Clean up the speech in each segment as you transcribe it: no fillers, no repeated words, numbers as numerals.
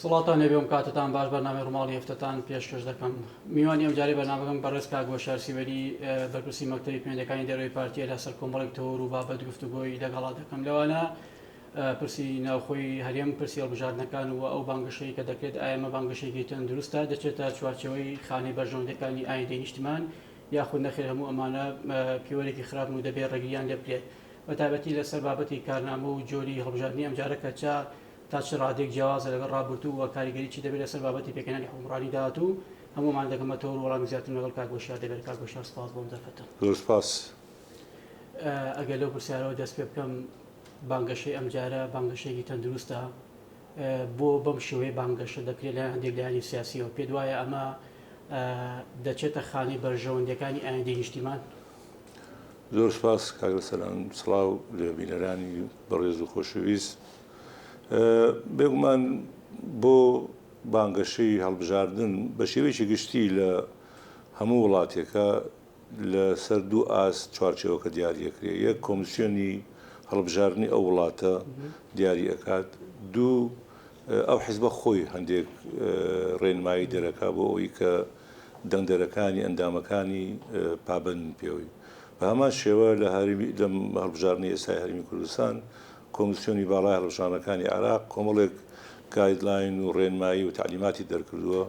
سڵاتان نەبێم کاتتان باش بەرنامە ڕۆماڵی هەفتەتان پێشکەش دەکەم. میوانی ئەم جارێ بەرنامەکەم بەڕێز کاک بۆشار سیوەری بەرپرسی مەکتەبی پەیوەندیەکانی دەرەوەی پارتیە لەسەر کۆمەڵێک تەوەر و بابەت گفتوگۆی لەگەڵا دەکەم. لەوانە پرسی ناوخۆی هەرێم پرسی هەڵبژاردنەکان و ئەو بانگەشەی کە دەکرێت ئایمە بانگەشێکی تەندروستە دەچێتە چوارچەوەی خانەی بەرژەوەندەکانی ئایندەی نیشتمان یاخود نەخێر هەموو ئەمانە پیوەرێکی خراپ و دەبێت ڕێگریان لێ بکرێت بەتابەتی لەسەر بابەتی کارنامە و جۆری هەڵبژاردننی ئەم جارەکە تا چ ڕادێک جیاوازە لەگەڵ ڕابردوو و کاریگەری چی دەبێت لەسەر بابەتی پێکەنانی حکومڕانی داهاتوو هەموومان دەگەمەتەوە وەڵامی زیاتر لەگەڵ کاک بۆشار دەبێت. کاک بۆشار سپاس بۆم دەفەتە. زۆر سپاس. ئەگەر لەو پرسیارەوە دەست پێ بکەم بانگەشەی ئەم جارە بانگەشەیەکی تەندروستە بۆ بەم شێوەیە بانگەشە دەکرێت لە هەندێک لایانی سیاسیەوە پێ وایە ئەمە دەچێتە خانەی بەرژەوەندەکانی ئایندەی نیشتیمان. زۆر سپاس کاک سەلام سڵاو لە بینەرانی بەڕێز و خۆشەویست. بێگومان بۆ بانگەشەی هەڵبژاردن بە شێوەیەکی گشتی لە هەموو وڵاتێکە لە سەر دوو ئاس چوارچێوەکە دیاریەکرێ. یەک کۆمیسیۆنی هەڵبژاردننی ئەو وڵاتە دیاری ئەکات، دوو ئەو حیزبە خۆی هەندێک ڕێنمایی دەرەکا بۆ ئەوی کە دەنگدەرەکانی ئەندامەکانی پابند پێوەی. بە هەمان شێوە لە هەڵبژاردننی ئێستای هەرێمی کوردستان کۆمیسیۆنی باڵای هەڵبژاردنەکانی عێراق کۆمەڵێک گایدلاین و ڕێنمایی و تعلیماتی دەرکردووە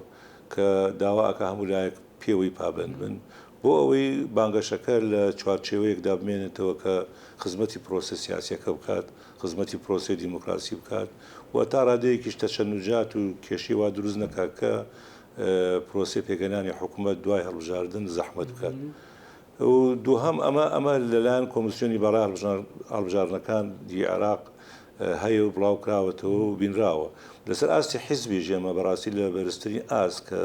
کە داواکە هەموو لایەک پێوەی پابند بن بۆ ئەوەی بانگەشەکە لە چوارچێوەیەکدا بمێنێتەوە کە خزمەتی پرۆسە سیاسیەکە بکات، خزمەتی پرۆسە دیموکراسی بکات و تا ڕادەیەکیش تەشەنوجات و کێشی وا دروست نەکات کە پرۆسە پێگەنانی حکوومەت دوای هەڵبژاردن زەحمەت بکات. و دووهەم ئەمە لەلایەن کۆمیسیۆنی باڵای هەڵبژاردنەکان دی عێراق هەیە و بڵاو کراوەتەوە و بینراوە. لەسەر ئاستی حیزبی ژێمە بەڕاستی لە بەرزترین ئاس کە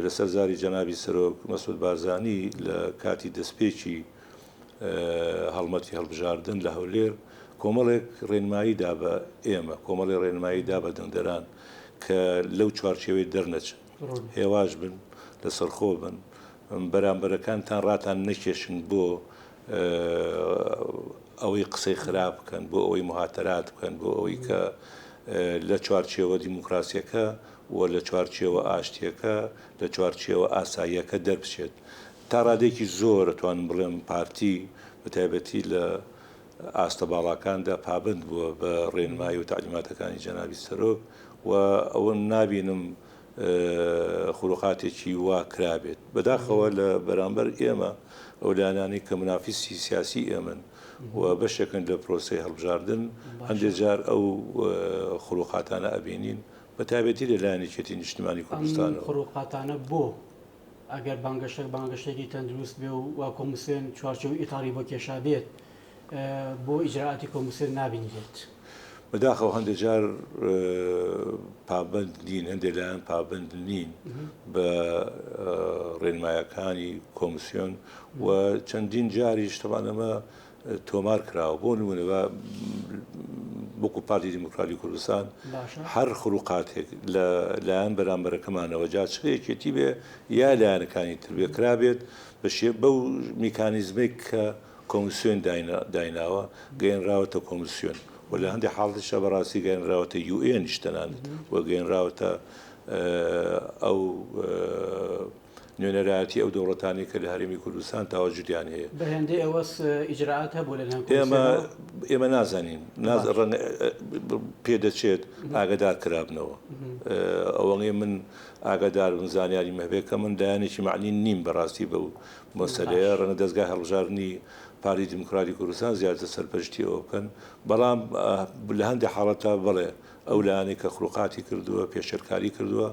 لەسەر زاری جەنابی سەرۆک مەسعود بارزانی لە کاتی دەستپێکی هەڵمەتی هەڵبژاردن لە هەولێر کۆمەڵێک ڕێنماییدا بە ئێمە کۆمەڵی ڕێنماییدا بە دەنگدەران کە لەو چوارچێوەی دەرنەچن، هێواش بن، لەسەرخۆ بن، بەرامبەرەکانتان ڕاتان نەکێشن بۆ ئەوەی قسەی خراپ بکەن، بۆ ئەوەی مهاتەرات بکەن، بۆ ئەوەی کە لە چوارچێوە دیموکراسیەکە و لە چوارچێوە ئاشتیەکە لە چوارچێوە ئاساییەکە دەربچێت. تا ڕادێکی زۆر ئەتوانم بڵێم پارتی بەتایبەتی لە ئاستە باڵاکاندا پابند بووە بە ڕێنمایی و تعلیماتەکانی جەنابی سەرۆک و ئەوە نابینم خوڕوقاتێکی وا کرابێت. بەداخەوە لە بەرامبەر ئێمە ئەو لایەنانی کە منافیسی سیاسی ئێمن و بەشێکن لە پرۆسەی هەڵبژاردن هەندێک جار ئەو خوڕوقاتانە ئەبینین بەتایبەتی لە لایەنێکێتی نیشتیمانی کوردستانەوە. خوڕوقاتانە بۆ ئەگەر بانگەشێکی تەندروست بێ و وا کۆمیسیۆن چوارچێوەی ئیتاری بۆ کێشا بێت بۆ ئیجراعاتی کۆمیسیۆن نابینێت. بەداخەوە هەندێک جار پابند نین، هەندێک لایەن پابند نین بە ڕێنمایەکانی کۆمیسیۆن و چەندین جاریش تەوانەمە تۆمار کراوە. بۆ نمونە وەکو پارتی دیموکراتی کوردستان هەر خوڕوقاتێک لە لایەن بەرامبەرەکەمانەوە جا چێکێتی بێ یا لایەنەکانی تر بێ کرابێت بەو میکانیزمێک کە کۆمیسیۆن دایناوە گەیەنراوەتە کۆمیسیۆن و لە هەندێک حاڵتشە بەڕاستی گەیەنراوەتە UN تەنانەت و گەیەنراوەتە ئەو نوێنەرایەتی ئەو دەوڵەتانی کە لە هەرێمی کوردستان تاوەجودیان هەیە. بەهێندەی ئەوەس ئیجراعات هەبوو لە ئێمە نازانین پێدەچێت ئاگدار کرابنەوە. ئەوەی من ئاگدار بن زانیاری مەبێت کە من دایانێکی معنی نیم بەڕاستی بەو مەسەلەیە ڕەنگە دەستگای هەڵبژاردننی پارتی دیموکراتی کوردستان زیاتر سەرپەرشتی ئەوە بکەن، بەڵام لە هەندێک حاڵەتە بڵێ ئەو لایەنێک کە خوڕوقاتی کردووە پێشەرکاری کردووە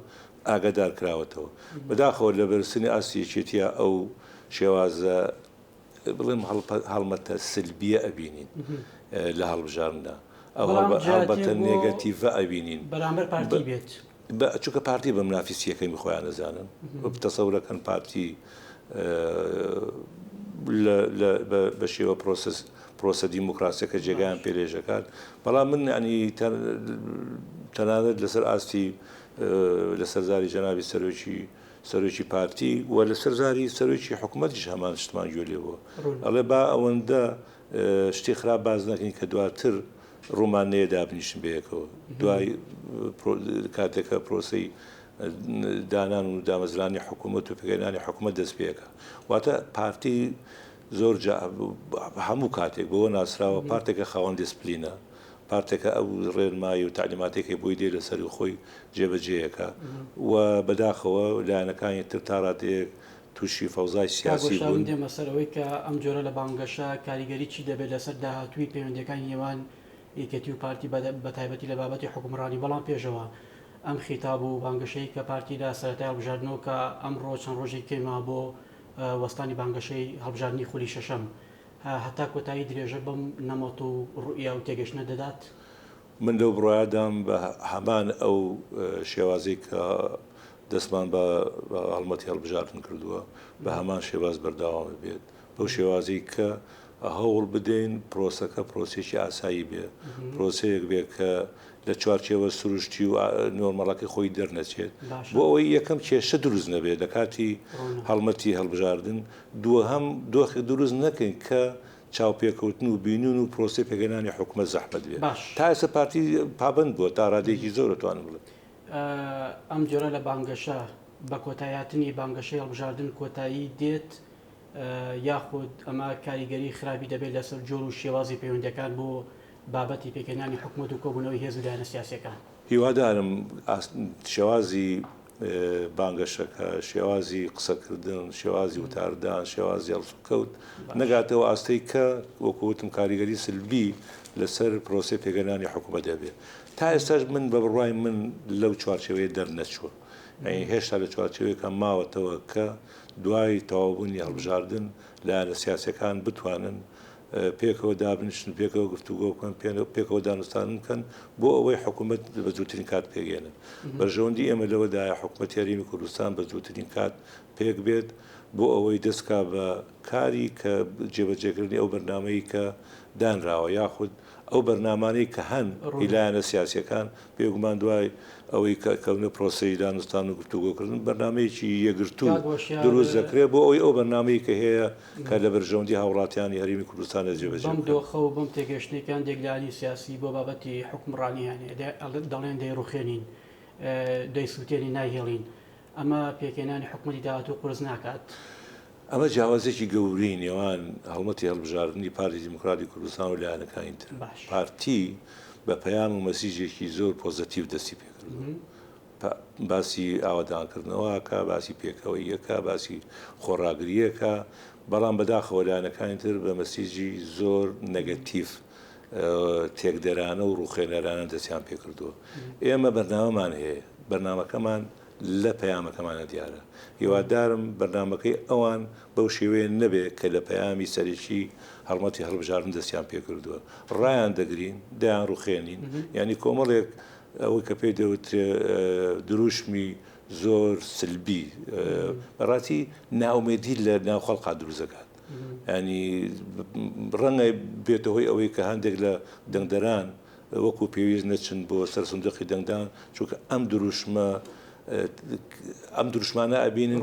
ئاگدار کراوەتەوە. بەداخەوە لە بەرزترینی ئاستی یەکێتیە ئەو شێوازە بڵێم هەڵمەتە سلبیە ئەبینین لە هەڵبژاردندا، ئەو هەڵبەتە نێگەتیڤە ئەبینین بەرامبەر پارتی بێت چونکە پارتی بە منافیسیەکەی خۆیان نەزانن تەسەورەکەن پارتی بە شێوە پرۆسە دیموکراسیەکە جێگایان پێرێژەکات. بەڵام من ینی تەنانەت لەسەر ئاستی لەسەر زاری جەنابی سەرۆکی پارتی و لەسەر زاری سەرۆکی حکوومەتیش هەمان شتمان گوێ لێبووە. ئەڵێ با ئەوەندە شتی خراپ باز نەکەین کە دواتر ڕوومانەیە دابنیشن بەیەکەوە دوای کاتێکە پرۆسی دانان و دامەزرانی حکوومەت و پێگەیاندنی حکوومەت دەست پێەکە واتە پارتی زۆر هەموو کاتێک بەوە ناسراوە پارتێکە خاوەن دیسپلینە پارتێکە ئەو ڕێنمایی و تعلیماتێکی بۆی دێ لەسەر خۆی جێبەجێیەکە و بەداخەوە لایەنەکانی تر تا ڕادەیەک تووشی فەوزای سیاسی بوون دێمە سەرەوەی کە ئەم جۆرە لە بانگەشە کاریگەری چی دەبێت لەسەر داهاتووی پەیوەندیەکانی نێوان یەکێتی و پارتی بە تایبەتی لە بابەتی حکومڕانی بەڵام پێشەوە ئەم خیتاب و بانگەشەی کە پارتیدا سەرەتای هەڵبژاردنەوە کە ئەمڕۆ چەند ڕۆژێک کێما بۆ وەستانی بانگەشەی هەڵبژاردننی خولی شەشەم هەتا کۆتایی درێژە بەم نەمەت و ڕوئیا و تێگەشتنە دەدات من لەو بڕایدام بە هەمان ئەو شێوازی کە دەستمان بە هەڵمەتی هەڵبژاردن کردووە بە هەمان شێواز بەرداوام بێت بەو شێوازی کە هەوڵ بدەین پرۆسەکە پرۆسێکی ئاسایی بێ پرۆسەیەک بێ کە لە چوارچێوە سروشتی و نۆرمەڵەکەی خۆی دەرنەچێت بۆ ئەوەی یەکەم کێشە دروست نەبێت لە کاتی هەڵمەتی هەڵبژاردن دووەم دۆخی دروست نەکەین کە چاوپێکەوتن و بینون و پرۆسی پێگەیاندنی حکوومەت زەحمەت بێت تا ئێستا پارتی پابند بووە تا ڕادێکی زۆر دەتوانم بڵێم ئەم جۆرە لە بانگەشە بە کۆتاییاتنی بانگەشەی هەڵبژاردن کۆتایی دێت یاخود ئەمە کاریگەری خراپی دەبێت لەسەر جۆر و شێوازی پەیوەندەکان بۆ بابەتی پێکەنانی حکوومەت و کۆبوونەوەی هێز و دایانە سیاسیەکان هیوادارم شێوازی بانگەشەکە شێوازی قسەکردن شێوازی وتاردان شێوازی هەڵسوکەوت نەگاتەوە ئاستەی کە وەکوتم کاریگەری سلبی لەسەر پرۆسی پێگەیاندنی حکوومەت دەبێت تا ئێستاش من بە بڕوای من لەو چوارچێوەیە دەرنەچووە هێشتا لە چوارچێوەیەکە ماوەتەوە کە دوای تەواوبوونی هەڵبژاردن لایەنە سیاسیەکان بتوانن پێکەوە دابنیشن پێکەوە گفتوگۆ بکەن پێکەوە دانوستان بکەن بۆ ئەوەی حکوومەت بە زووترین کات پێگەێنن بەرژەوەندی ئێمە لەوەدایە حکوومەت یاریمی کوردستان بە زووترین کات پێک بێت بۆ ئەوەی دەستکا بە کاری کە جێبەجێکردنی ئەو بەرنامەی کە دانراوە یاخود ئەو بەرنامانەی کە هەن لایەنە سیاسیەکان پێگومان دوای ئەوەی کەونە پرۆسی دانوستان و گفتوگۆکردن بەرنمەیەکی یەگرتو دروست دەکرێت بۆ ئەوی ئەو بەرنمەی کە هەیە کە لە بەرژەوەندی هاوڵاتیانی هەرێمی کوردستانە جێبەجێ بەم دۆخە و بەم تێگەشتەکان دێگلانی سیاسی بۆ بابەتی حکومڕانیانێ دەڵێن دەیڕوخێنین دەیسووتێنی نایهێڵین ئەمە پێکێنانی حکوومەتی داهاتوو قرس ناکات ئەمە جیاوازێکی گەورەی نێوان هەڵمەتی هەڵبژاردننی پارتی دیموکراتی کوردستان و لایەنەکانی تر پارتی بە پەیام و مەسیجێکی زۆر پۆزتیو دەستی پێکردو باسی ئاوادانکردنەوەکە باسی پێکەوەیەکە باسی خۆڕاگریەکە بەڵام بەداخەوە لایەنەکانی تر بە مەسیجی زۆر نەگەتیف تێکدەرانە و ڕوخێنەرانە دەستیان پێکردووە ئێمە بەرنامەمان هەیە بەرنامەکەمان لە پەیامەکەمانە دیارە هیوادارم بەرنامەکەی ئەوان بەو شێوەیە نەبێت کە لە پەیامی سەرەکی هەڵمەتی هەڵبژاردن دەستیان پێکردووە ڕایان دەگرین دایان ڕوخێنین ینی کۆمەڵێک ئەوەی کە پێی دەوترێ دروشمی زۆر سلبی بەڕاتی ناومێدی لە ناو خەڵقا دروزەکات ینی ڕەنگە بێتەوەی ئەوەی کە هەندێک لە دەنگدەران وەکو پێویست نەچن بۆ سەر سندوقی دەنگدان چونکە ئەم دروشمانە ئەبینن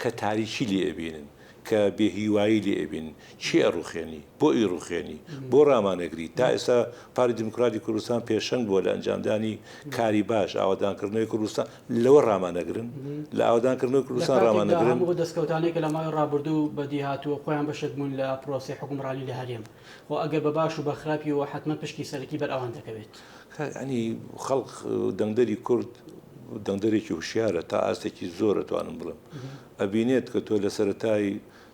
کە تاریکی لێ ئەبینن کە بێهیوایی لێ ئەبین چی ئەڕوخێنی بۆ ئیڕوخێنی بۆ ڕامانەگری تا ئێستا پاری دیموکراتی کوردستان پێشەنگ بووە لە ئەنجامدانی کاری باش ئاوادانکردنەوەی کوردستان لەوە ڕامانەگرن لە ئاوادانکردنەوەی کوردستان ڕامانەگرن بۆ دەستکەوتانەی کە لە ماوەی ڕابردوو بەدی هاتووە خۆیان بەشێک بوون لە پرۆسی حکومڕانی لە هەرێم و ئەگەر بە باش و بە خراپیەوە حتممە پشکی سەرەکی بەر ئەوان دەکەوێت ینی خەڵق دەنگدەری کورد دەنگدەرێکی هوشیارە تا ئاستێکی زۆر دەتوانم بڵم ئەبینێت کە تۆ لە سەرەتای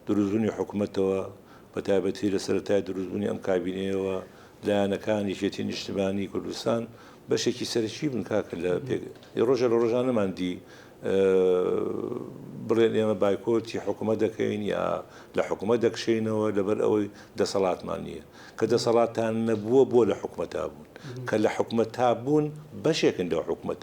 دروستبوونی حکوومەتەوە بە تایبەتی لە سەرەتای دروستبوونی ئەم کابینەیەوە لایەنەکانی یەکێتی نیشتیمانی کوردستان بەشێکی سەرەکی بن کاکە لە ڕۆژە لە ڕۆژانەماندی بڵێن ئێمە بایکۆتی حکوومەت دەکەین یا لە حکوومەت دەکشینەوە لەبەر ئەوەی دەسەڵاتمان نییە کە دەسەڵاتان نەبووە بۆ لە حکوومەتا بوون کە لە حکوومەتا بوون بەشێکن لە حکوومەت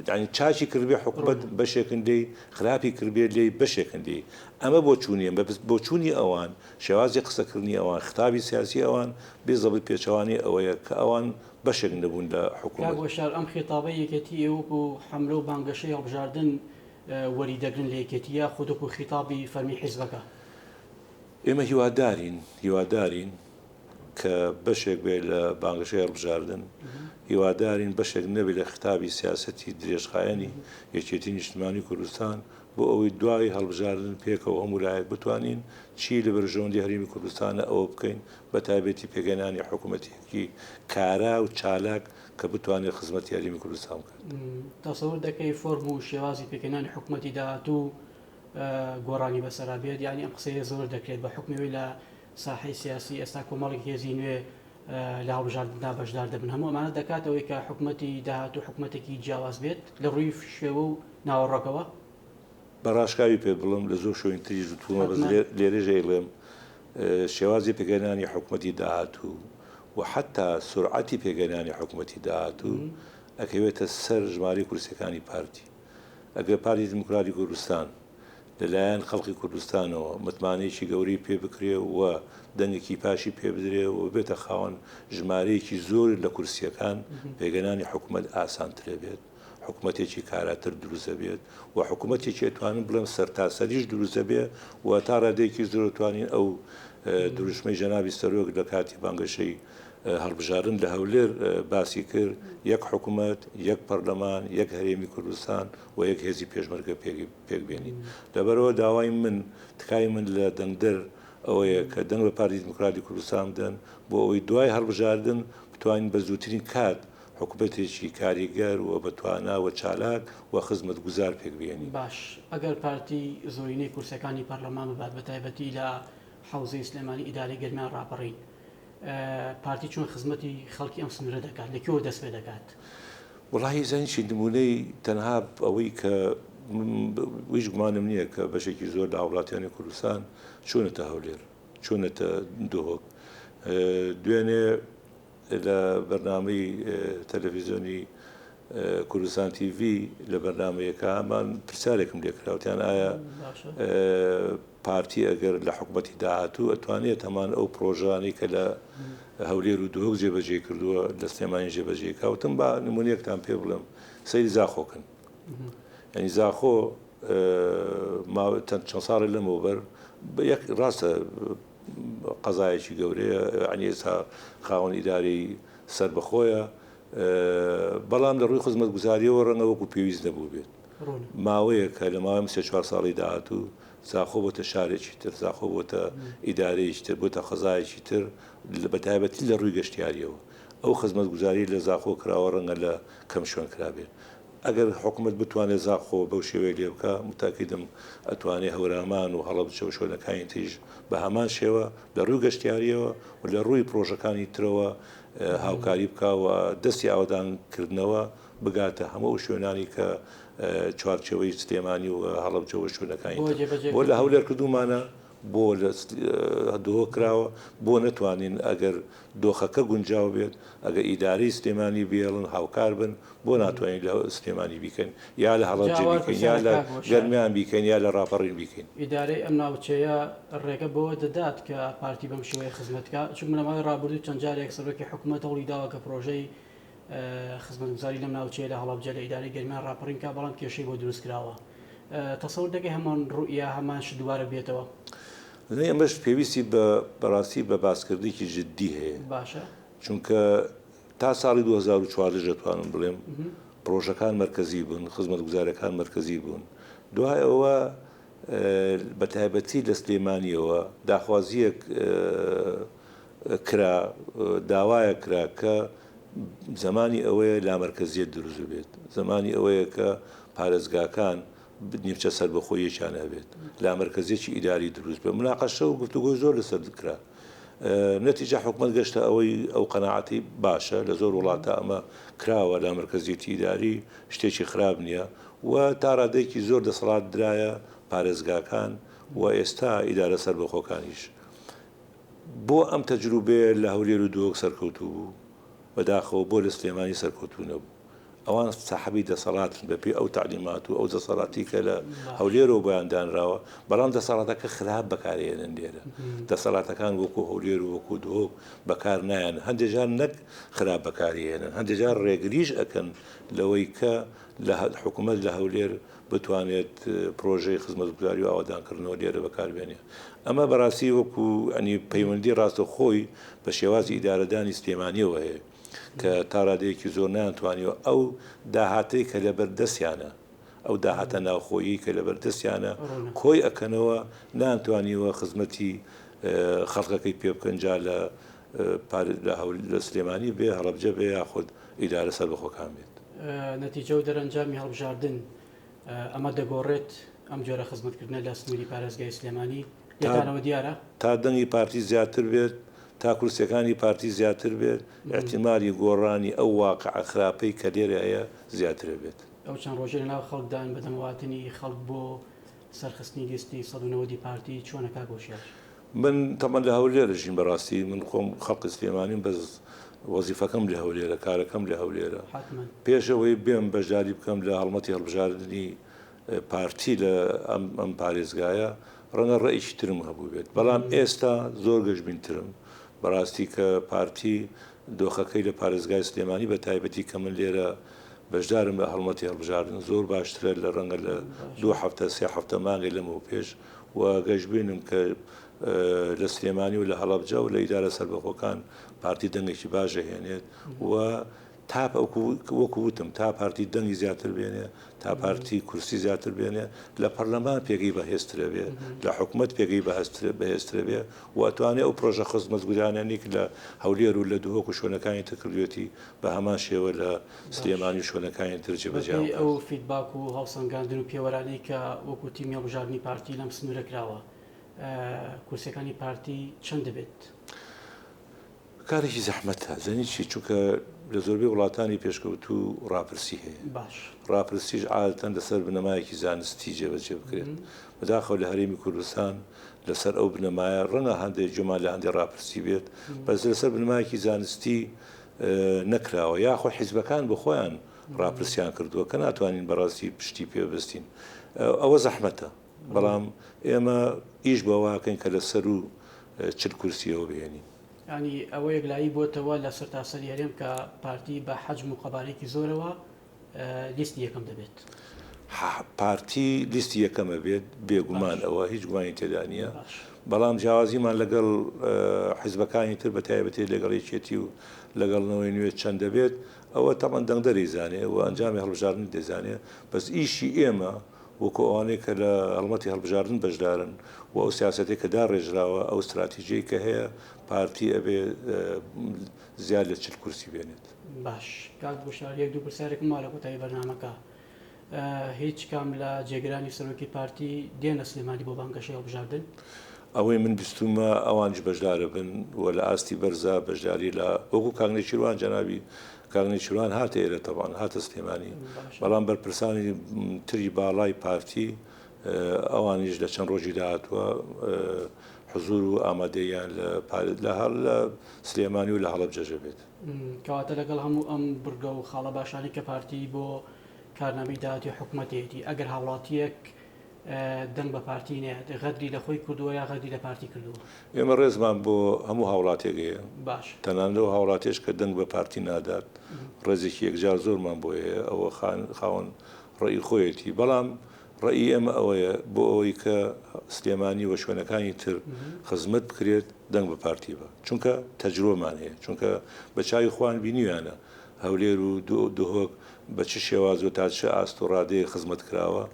ینی چاچی کردبێ حکوومەت بەشێکن دەی خراپی کردبێ لێ بەشێکن دێ ئەمە بۆ چوونیە بۆ چوونی ئەوان شێوازی قسەکردنی ئەوان خطابی سیاسی ئەوان بێزەبی پێچەوانی ئەوەیە کە ئەوان بەشێک نەبوون لە حکوومەت شار ئەم خێتابە یەکێتی ئێوە و حملە و بانگەشەی هەڵبژاردن وەری دەگرن لە یەکێتیە خودک و خیتابی فەرمی حیزبەکە ئێمە هیوادارین کە بەشێک بێت لە بانگەشەی هەڵبژاردن هیوادارین بەشێک نەبێت لە خطابی سیاسەتی درێژخایەنی یەکێتی نیشتمانی کوردستان بۆ ئەوەی دوای هەڵبژاردن پێکەوە هەموو لایەک بتوانین چی لە بەرژەوەندی هەرێمی کوردستانە ئەوە بکەین بە تایبەتی پێگەێنانی حکوومەتێکی کارا و چالاک کە بتوانێت خزمەتی هەرێمی کوردستان بکات. تەسەوور دەکەی فۆرم و شێوازی پێکەێنانی حکوومەتی داهاتوو گۆڕانی بەسەرا بێت، یعنی ئەم قسەیە زۆر دەکرێت بە حکمەوەی لە ساحەی سیاسی ئێستا کۆمەڵێکی هێزی نوێ لە هەڵبژاردندا بەشدار دەبن. هەموو ئەمانە دەکاتەوەی کە حکوومەتی داهاتوو حکوومەتێکی جیاواز بێت لە ڕووی شێوە و ناوەڕۆکەوە. بەڕاشکاوی پێ بڵم لە زۆر شوێن تریژ تومە لێرەژەی لێم شێوازی پێگەێنانی حکوومەتی داهاتوو و حتا سرعەتی پێگەێنانی حکوومەتی داهاتوو ئەکەوێتە سەر ژمارەی کورسەکانی پارتی. ئەگەر پارتی دموکراتی کوردستان لەلایەن خەڵکی کوردستانەوە متمانەیەکی گەوری پێ بکرێ و دەنگێکی پاشی پێ بدرێ و بێتە خاوەن ژمارەیەکی زۆر لە کورسیەکان پێگەێنانی حکوومەت ئاسانترە بێت، حکوومەتێکی کاراتر دروستە بێت و حکوومەتێکی ئەتوانن بڵێم سەرتاسەریش دروستە بێ و تا ڕادەیەکی زۆر توانین ئەو دروشمەی جەنابی سەرۆک لە کاتی بانگەشەی هەڵبژاردن لە هەولێر باسی کرد، یەک حکوومەت، یەک پەرلەمان، یەک هەرێمی کوردستان و یەک هێزی پێشمەرگە پێکبێنی. لەبەرەوە داوای من تکای من لە دەنگدەر ئەوەیە کە دەنگ بە پارتی دموکراتی کوردستان بدەن بۆ ئەوەی دوای هەڵبژاردن بتوانین بە زووترین کات حکوومەتێکی کاریگەر و بەتوانە و چالاک و خزمەت گوزار پێکبێنی. باش ئەگەر پارتی زۆرینەی کورسەکانی پەرلەمان ببات بە تایبەتی لە حوزەی سلێمانی ئیدارەی گەرمیان ڕاپەڕین، پارتی چۆن خزمەتی خەڵکی ئەم سنوورە دەکات، لەکوێوە دەست پێ دەکات؟ وڵی زانیشی نمونەی تەنها ئەوەی کە ویش گومانم نییە کە بەشێکی زۆر لە وڵاتیانی کوردستان چۆنێتە هەولێر، چۆنێتە دۆک. دوێنێ لە بەرنامەی تەلەڤیزیۆنی کوردستان تیڤ لە بەرنمەیەکە هەمان پرسیارێکم لێکراوتیان ئایا پارتی ئەگەر لە حکوومەتی داهاتوو ئەتوانێت هەمان ئەو پرۆژانەی کە لە هەولێر و دۆک جێبەجێ کردووە لە سلێمانی جێبەجێ کاوتم با نمونەیەکتان پێ بڵم سەیری زاخۆکن. ینی زاخۆ چەند ساڵی لەمەوبەر یەک ڕاستە قەزایەکی گەورەیە، عنی ئێستا خاوەن ئیدارەی سربەخۆیە، بەڵام لە ڕووی خزمەت گوزاریەوە ڕەنگە وەکو پێویست نەبوو بێت. ماوەیە کە لە ماوەی 3-4 ساڵی داهاتوو زاخۆ بۆتە شارێکی تر، زاخۆ بۆتە ئیدارەیەکی تر، بۆتە خەزایەکی تر بەتایبەتی لە ڕووی گەشتیاریەوە. ئەو خزمەت گوزاری لە زاخۆ کراوە ڕەنگە لە کەم شوێن کرابێت. ئەگەر حکوومەت بتوانێت زاخۆ بەو شێوەیە لێ بکە متاکیدم ئەتوانێت هەورامان و هەڵە بچە و شوێنەکانی تریژ بە هەمان شێوە لە ڕووی گەشتیاریەوە و لە ڕووی پرۆژەکانی ترەوە هاوکاری بکەوە دەستی ئاوادانکردنەوە بگاتە هەموو شوێنانی کە چوارچەوەی سلێمانی و هەڵەبجەوە شوێنەکانی بۆ لە هەولێر کردومانە بۆ لە دۆ کراوە بۆ نەتوانین ئەگەر دۆخەکە گونجاو بێت ئەگە ئیداری سلێمانی بێڵن هاوکار بن بۆ ناتوانین لە سلێمانی بیکەن یا لە هەڵەبجە بیکەین یا لە گەرمیان بیکەین یا لە ڕاپەڕین بیکەین. ئیدارەی ئەم ناوچەیە ڕێگە بەوە دەدات کە پارتی بەم شێوەیە خزمەتکە، چون لەماوەی ڕابردوو چەند جارێک سەرۆکی حکوومەت هەوڵی داوە کە پرۆژەی خزمەتگوزاری لەم ناوچەیە لە هەڵەبجە لە ئیدارەی گەرمیان ڕاپەڕین کا، بەڵام کێشەی بۆ دروست کراوە. تەسەوور دەکەی هەمان ڕوئیا هەمان دووارە بێتەوە؟ ئەمەش پێویستی بەڕاستی بە باسکردێکی جددی هەیە. باشە، چونکە تا ساڵی 2014 دەتوانم بڵێم پرۆژەکان مرکزی بوون، خزمەت گوزارەکان مرکزی بوون. دوای ئەوە بە تایبەتی لە سلێمانیەوە داخوازیەک کرا، داوایە کرا کە زمانی ئەوەیە لامەرکزیەت دروست بێت، زمانی ئەوەیە کە پارێزگاکان نیمچە سەربەخۆیەکیان هەبێت، لامەرکزیەکی ئیداری دروست بێت. مناقەشە و گفتوگۆی زۆر لەسەر کرا. نەتیجە حکوومەت گەشتە ئەوەی ئەو قەناعەتی باشە لە زۆر وڵاتە ئەمە کراوە لامەرکزیەتی ئیداری شتێکی خراپ نییە و تا ڕادەیەکی زۆر دەسەڵات درایە پارێزگاکان و ئێستا ئیدارە سەربەخۆکانیش. بۆ ئەم تەجروبێ لە هەولێر و دۆک سەرکەوتوو بوو بەداخەوە بۆ لە سلێمانی سەرکەوتوو نەبوو. ئەوان ساحەبی دەسەڵاتن بەپێی ئەو تعلیمات و ئەو دەسەڵاتی کە لە هەولێرەوە بەیاندانراوە، بەڵام دەسەڵاتەکە خراپ بەکارهێنن لێرە. دەسەڵاتەکان وەکو هەولێر و وەکو دۆک بەکار نایەن، هەندێک جار نەک خراپ بەکارهێنن، هەندێک جار ڕێگریش ئەکەن لەوەی کە لە حکوومەت لە هەولێر بتوانێت پرۆژەی خزمەتگوزاری و ئاوادانکردنەوە لێرە بەکاربێنێ. ئەمە بەڕاستی وەکو ئەنی پەیوەندی ڕاستەخۆی بە شێوازی ئیدارەدانی سلێمانیەوە هەیە کە تا ڕادەیەکی زۆر نانتوانیەوە ئەو داهاتەی کە لە بەردەستیانە، ئەو داهاتە ناوخۆیی کە لە بەردەستیانە کۆی ئەکەنەوە، نانتوانیەوە خزمەتی خەڵکەکەی پێ بکەن جا لە سلێمانی بێ هەڵەبجە بێ یاخود ئیدارە سەربەخۆکان بێت. نەتیجە و دەرەنجامی هەڵبژاردن ئەمە دەگۆڕێت ئەم جۆرە خزمەتکردنە لە سنووری پارێزگای سلێمانی لێتانەوە دیارە تا دەنگی پارتی زیاتر بێت، تا کورسەکانی پارتی زیاتر بێت، احتیمالی گۆڕانی ئەو واقع خراپەی کە لێرە هەیە زیاتر بێت. ئەو چەند ڕۆژێ لەناو خەڵکدان بەدەمەواتنی خەڵک بۆ سەرخستنی لیستی 190 پارتی چۆنەکا گۆشیار؟ من تەمەن لە هەولێرەژین بەڕاستی من خۆم خەڵقی سلێمانیم بەس وەزیفەکەم لە هەولێرە، کارەکەم لە هەولێرە. پێشەوەی بێم بەشداری بکەم لە هەڵمەتی هەڵبژاردننی پارتی لە ئەم پارێزگایە ڕەنگە ڕێیشی ترم هەبوو بێت، بەڵام ئێستا زۆر گەشتبینترم بەڕاستی کە پارتی دۆخەکەی لە پارێزگای سلێمانی بە تایبەتی کە من لێرە بەشدارم لە هەڵمەتی هەڵبژاردن زۆر باشترە لە ڕەنگە لە 2 هەفتە 3 هەفتە مانگی لەمەوە پێش، و گەشتبینم کە لە سلێمانی و لە هەڵەبجە و لە ئیدارە سەربەخۆکان پارتی دەنگێکی باشە هێنێت و تا وەکو وتم تا پارتی دەنگی زیاتر بێنێ، تا پارتی کورسی زیاتر بێنێ، لە پەرلەمان پێگەی بەهێزترە بێ، لە حکوومەت پێگەی بەهێزترە بێ، و ئەتوانێت ئەو پرۆژە خزمەتگوزارانێک لە هەولێر و لە دووهۆک و شوێنەکانی تکردوێتی بە هەمان شێوە لە سلێمانی و شوێنەکانی تر جێبەجێ بکات. ئەو فیدباک و هەڵسەنگاندن و پێوەرانی کە وەکو تیمی هەڵبژاردننی پارتی لەم سنوورە کراوە، کورسەکانی پارتی چەند دەبێت؟ کارێکی زەحمەتە زەنیی چونکە لە زۆربەی وڵاتانی پێشکەوتوو ڕاپرسی هەیە. ڕاپرسیش عادەتەن لەسەر بنەمایەکی زانستی جێبەجێ بکرێت. بەداخەوە لە هەرێمی کوردستان لەسەر ئەو بنەمایە ڕەنگە هەندێک جۆمان لە هەندێک ڕاپرسی بێت، بەس لەسەر بنەمایەکی زانستی نەکراوە، یاخۆ حیزبەکان بە خۆیان ڕاپرسیان کردووە کە ناتوانین بەڕاستی پشتی پێبستین. ئەوە زەحمەتە، بەڵام ئێمە ئیش بەواکەین کە لەسەر و چل کورسیەوە بێنین. ینی ئەوە یەکلایی بۆتەوە لە سەرتاسەری هەرێم کە پارتی بە حەجم و قەبارێکی زۆرەوە لیستی یەکەم دەبێت. پارتی لیستی یەکەمە بێت بێگومان، ئەوە هیچ گومانی تێدا نییە، بەڵام جیاوازیمان لەگەڵ حیزبەکانی تر بە تایبەتی لەگەڵ یەکێتی و لەگەڵنەوەی نوێ چەند دەبێت، ئەوە تەمەن دەنگدەری زانێ و ئەنجامی هەڵبژاردن دەزانێ، بەس ئیشی ئێمە وەکو ئەوانەیە کە لە هەڵمەتی هەڵبژاردن بەشدارن و ئەو سیاسەتێک کە داڕێژراوە ئەو استراتیژیەی کە هەیە پارتی ئەبێ زیاد لە 40 کورسی بێنێت. باش کاک بۆشار یەک دوو پرسیارێکم وا لە کۆتایی بەرنامەکە، هیچ کام لە جێگرانی سەرۆکی پارتی دێنە سلێمانی بۆ بانگەشەی هەڵبژاردن؟ ئەوەی من بیستمە ئەوانش بەشدارە بن و لە ئاستی بەرزە بەشداری لە وەکو کاگنێچیروان جەنابی کاگنێچیروان هاتە ئێرە تەبان هاتە سلێمانی، بەڵام بەرپرسانی تری باڵای پارتی ئەوانیش لە چەند ڕۆژی داهاتوە حزور و ئامادەیان لە سلێمانی و لە هەڵەبجە بێت. کەواتە لەگەڵ هەموو ئەم بورگە و خاڵە باشانی کە پارتی بۆ کارنامەی داهاتی حکوومەتێتی، ئەگەر هاوڵاتیەک دەنگ بە پارتی نێت غەدری لە خۆی کردووە یا غەدری لە پارتی کردووە؟ ئێمە ڕێزمان بۆ هەموو هاوڵاتێک هەیە، باش تەنانەوە هاوڵاتێش کە دەنگ بە پارتی نادات ڕێزێکی یەکجار زۆرمان بۆ هەیە، ئەوە خاوەن ڕێی خۆیەتی، بەڵام ڕێی ئێمە ئەوەیە بۆ ئەوەی کە سلێمانی وە شوێنەکانی تر خزمەت بکرێت دەنگ بە پارتی بە، چونکە تەجربەمان هەیە، چونکە بە چاوی خوان بینیویانە هەولێر و دۆهۆک بە چ شێواز و تا چه ئاست و ڕادەیە خزمەت کراوە.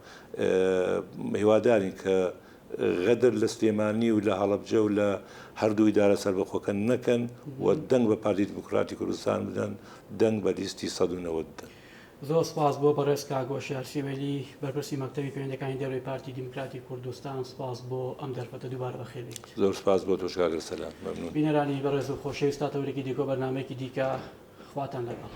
هیوادارین کە غەدر لە سلێمانی و لە هەڵەبجە و لە هەردوو ئیدارە سەربەخۆکە نەکەن و دەنگ بە پارتی دیموکراتی کوردستان بدەن، دەنگ بە لیستی 190 بدەن. زۆر سپاس بۆ بەڕێز کاک بۆشار سیوێلی بەرپرسی مەکتەبی پەیوەندیەکانی دەروی پارتی دیموکراتی کوردستان، سپاس بۆ ئەم دەرفەتە دووبارە بەخێر بیت. زۆر سپاس بۆ تۆش کاک سەلام، مەمنون. بینەرانی بەڕێز و خۆشەویست تاوەرێکی دیکۆ بەرنامەیەکی دیکە خواتان لەگەڵ.